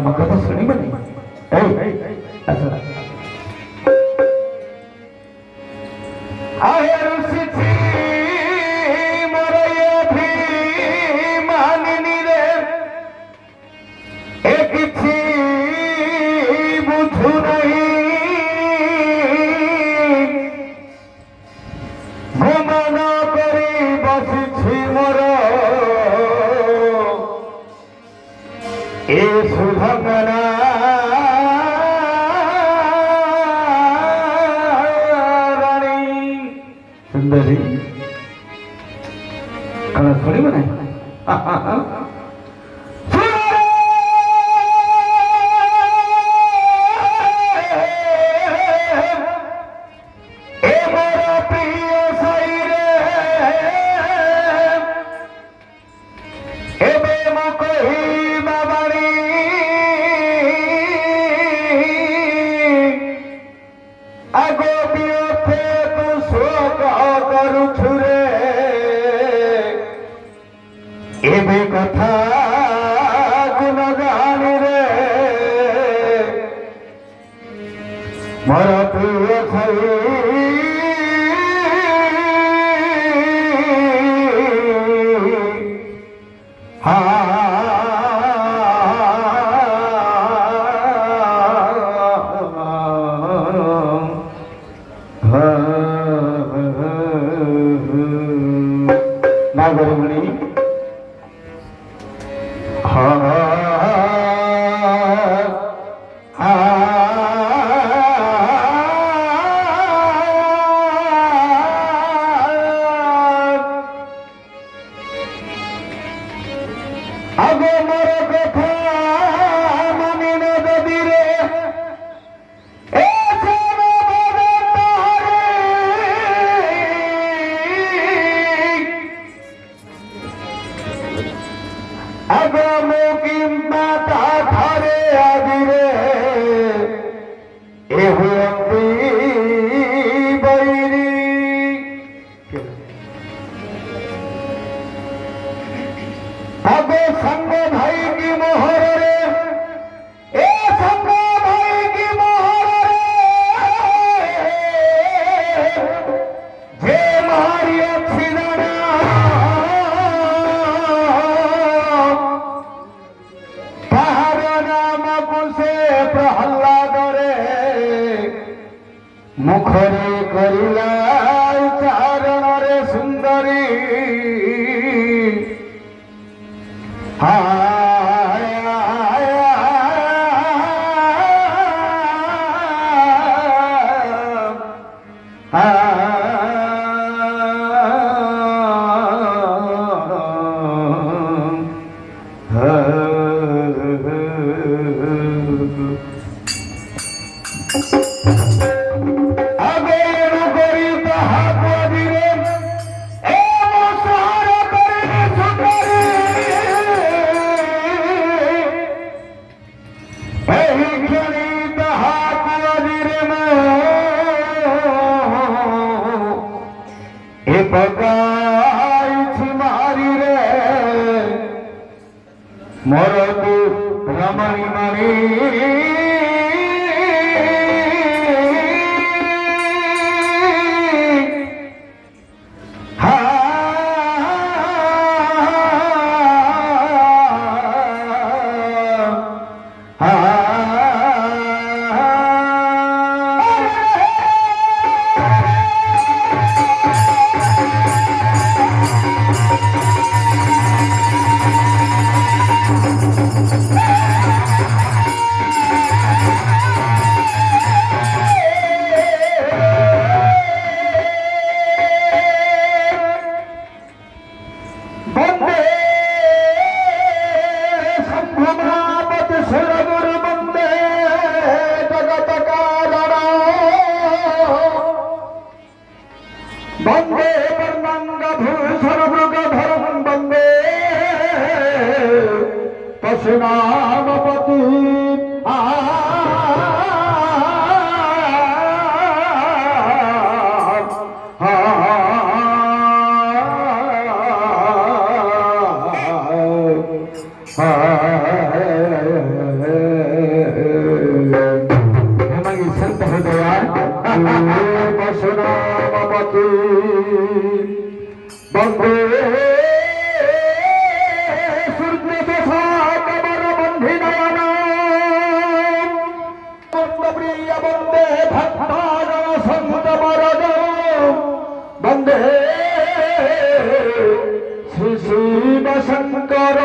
ମୋ କଥା ଶୁଣିବନି? ଆସ सुंदरी कौन थोड़ी बनाए कथा गुण गानी रे मोर प्रिय नागरमणि आगे मोर कथा मानी न ददी रे आगे मुकिम माता थारे आदि रे बैरी आगे संग भाई की मोहर रे संग भाई की मोहर रे जे मारी अच्छी दाना तार नाम कुसे प्रहल्लाद रे मुखरे करिला चारण रे सुंदरी मोर तू रमणी मणि वंदे वर्णंगभूषणमृगधरं वंदे पशुनामपति বন্দে সূর্য দশা কবর বন্ধি নয়ন প্রিয় বন্দে ভক্তার সন্ত বরদ বন্দে শ্রী শিব শঙ্কর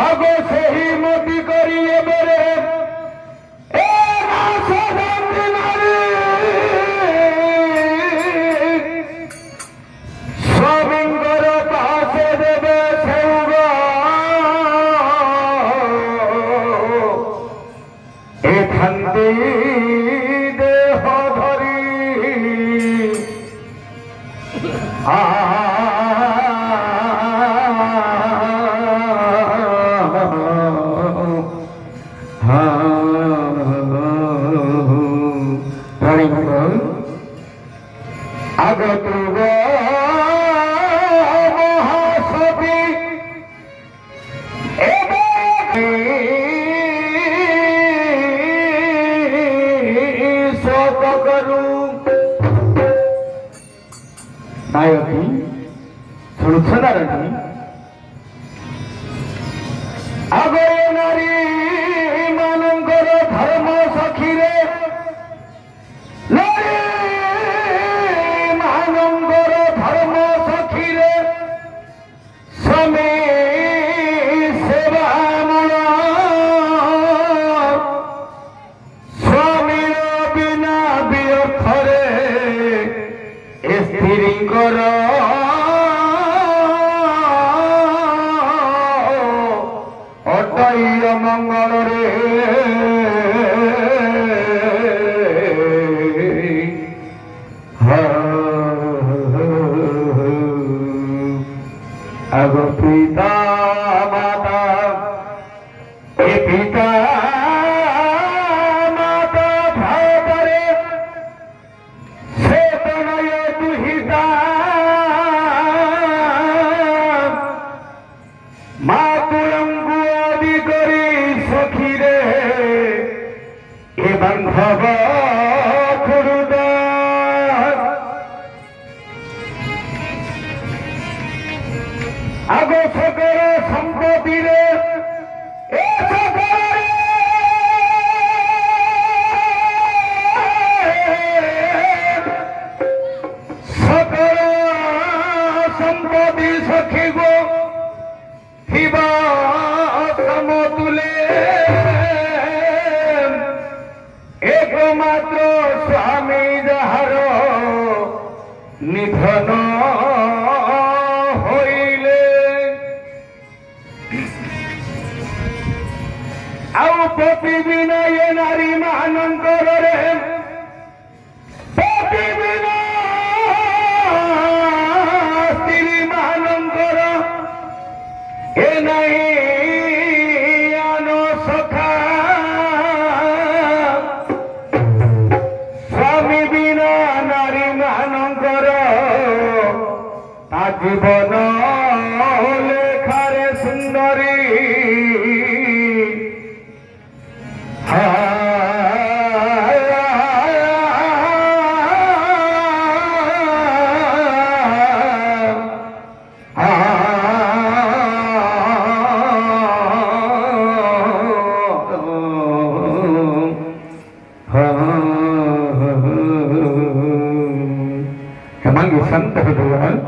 আগো সেই মতি করিয়ে বেড়ে সবিঙ্গর পাশে দেবে সেউগ এ থান্তি দেহ ধরি আগত মহাসতী শত করু নায়কী শুনছ নারী আগে নারী ମାନଙ୍କର ଧର୍ମ ସଖୀରେ ନାରୀ ମାନଙ୍କର ଧର୍ମ ସଖୀରେ ସ୍ୱାମୀ ସେବାମୂଳ ସ୍ୱାମୀର ବିନା ବିୟଥରେ ଏ ସ୍ତ୍ରୀଙ୍କର ଅଟୈର ମଙ୍ଗଳରେ আগ পিতা মাতা এ পিতা মাতা ভাবরে সে তনয় দুহিতা মা কুলঙ্গু আদি করি সখীরে এ বান্ধব আগ সকল সম্পত্তিরে সকল সম্পত্তি সখী গো থিবা সমতুলে একমাত্র স্বামী যাহার নিধন ଆଉ ପ୍ରତିଦିନ ଏ ନାରୀ ମାନଙ୍କର ପ୍ରତିଦିନ ସ୍ତ୍ରୀ ମାନଙ୍କର ଏ ନାହିଁ ଆନ ସଖା ସ୍ୱାମୀ ବିନା ନାରୀ ମାନଙ୍କର ତା ଜୀବନ ଲେଖାରେ ସୁନ୍ଦରୀ संत भगवान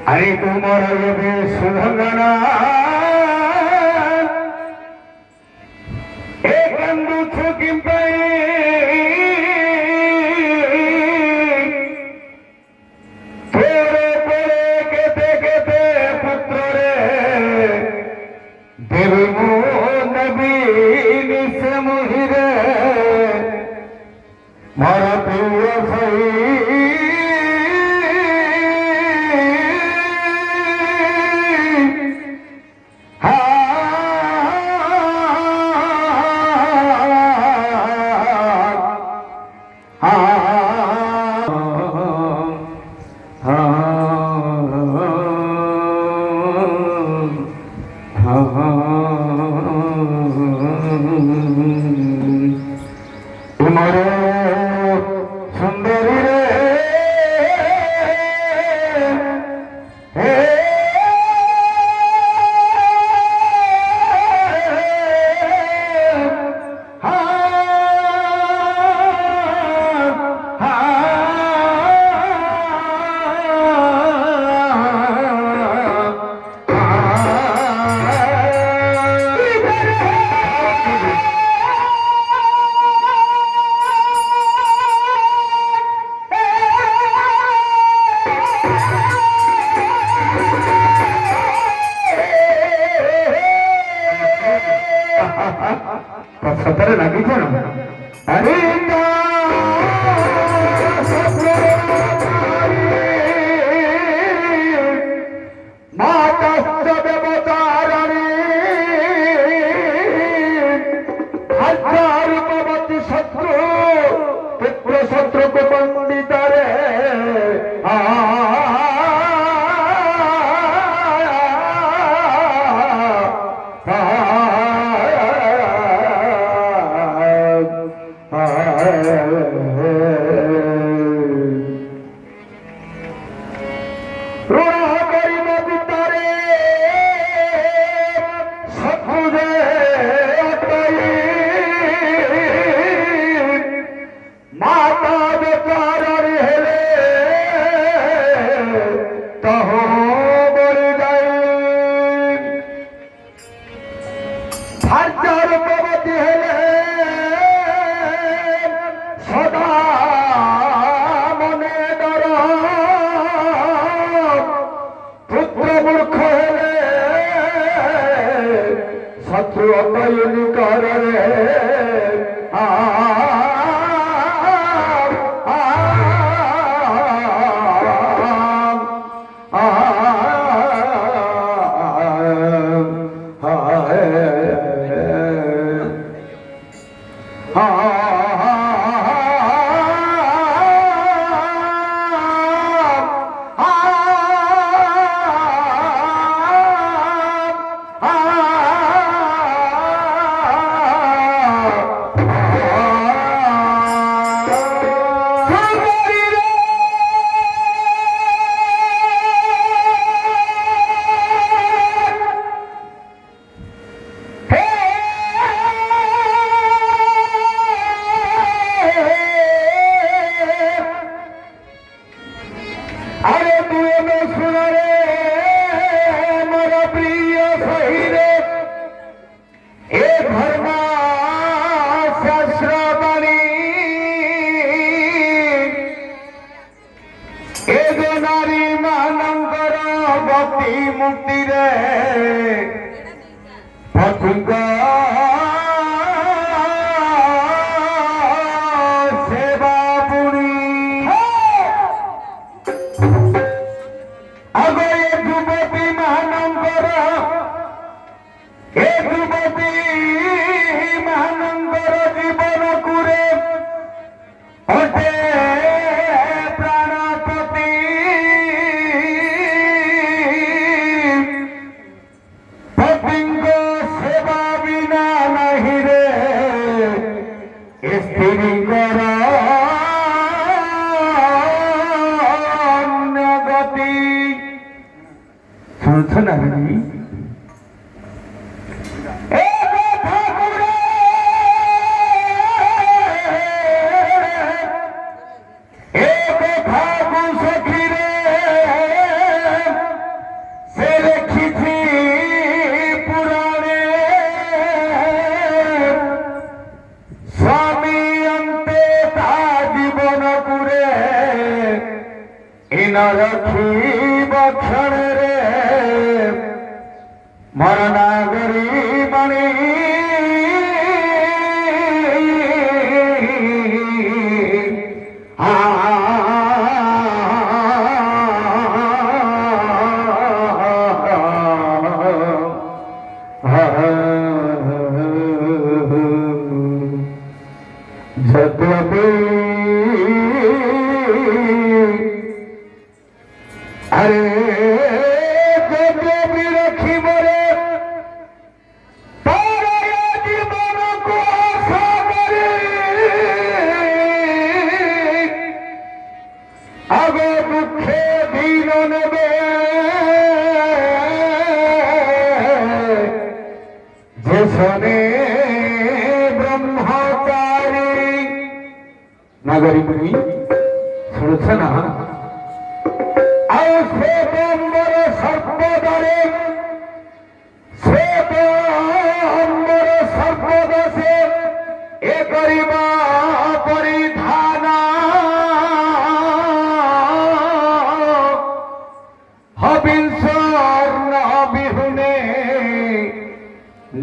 अरे तुम्हारा ये भी सुभंगना एक अंदु छुकिम पे थोड़े पड़े केते पुत्र रे देवी मो नबी निसे मुहिरे मारा प्रिय सही सुंदरी रे सतरे लगी छे ना अरे माता देवतारानी हजार पवती शत्रु पुत्र शत्रु को पंडित रे शत्रु अपयन कर मुक्ति रे भक्तुंगा सेवा पुरी आगे ये युवती महानंगर जीवन कुरे अटे নারী रखी बक्षण रे मरनागरी मणि अरे रखी बोले जीवन को अगे दुखे दीन ने जिसने ब्रह्मचारी नागरी मुनि सुनछ ना सर्वदरे सर्वद से एक परिधान हबिंसर्ण बिहुने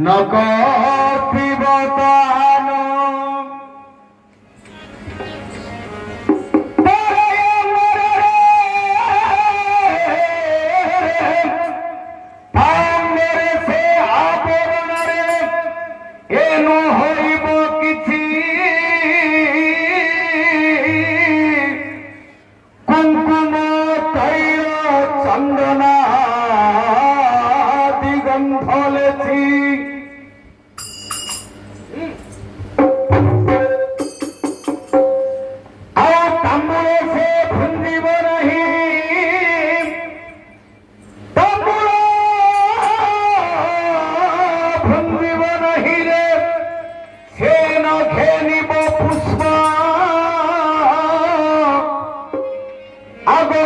न कपिबतान पुष्पा आगो